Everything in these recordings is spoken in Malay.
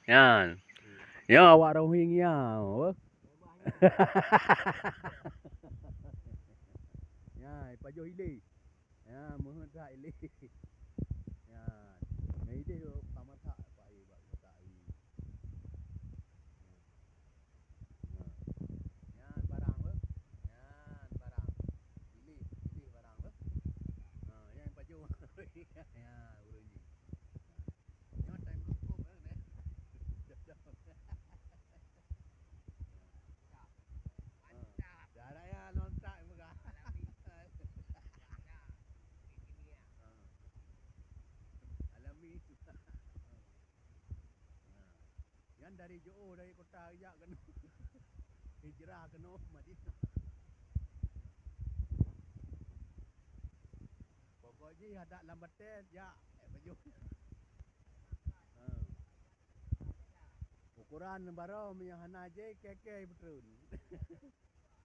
Yan. Ya awak rohing ya. Ya, pajo ile. Ya, mohon tak ile. Ya. Nah, ide kamar tak pak ai bak tak ai. Yan barang apa? Yan barang. Ile barang apa? Ha, yang pajo. Ya, urang ni. Yang time cukup kan. Darah ya nontak muka. Alami. Yang dari Johor dari kota Ayak kan. Hijrah ke Madinah. Pokoknya ada lambatin ya baju. Ukuran baru yang hana je keke betul.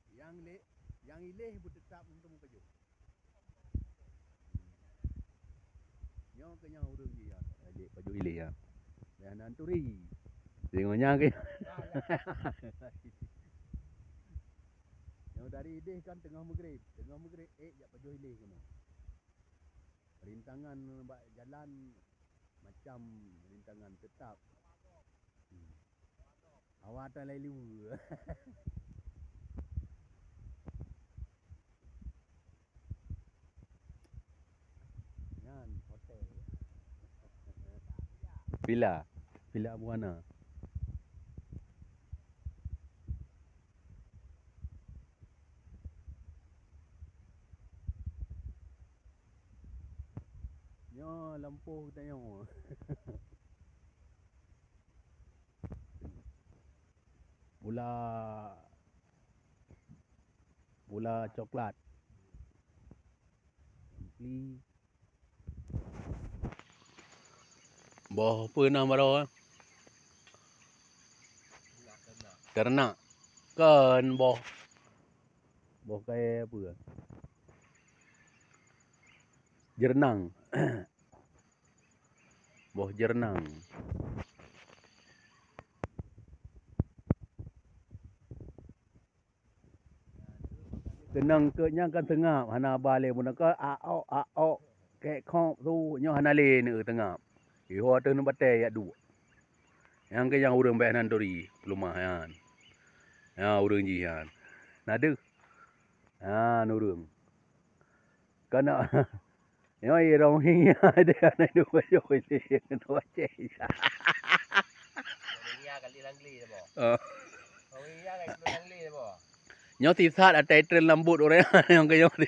Yang le yang ileh pun tetap untuk baju. Yang kenyang urang dia ya. Baju ileh ya. Dan anturi. Tengoknya ke. Yang dari ideh kan tengah maghrib ya baju ileh kono. Rintangan jalan macam rintangan tetap. Awak tak lalu. Yan hotel. Villa Buana. Nyo lampu kita nyo. Bola coklat. Ampli. Boh apa nama baru? Ternak. Kan boh. Boh kayak apa? Jernang. Boh jernang. Tenang ke nya kan tengah hana bale mun ka ao ke khom tu nyo hana le ni tengah. Iho tu nu bate ya du. Yang ke yang urang bae nan dori lumah yan. Ya urang ji yan. Nadu. Ha nurung. Kana yo i rong hi ada na du yo ni no che. Iya kali langli bo. Iya kali langli bo. Nyo ti sat atai tren lambut ore yang ke yo ti.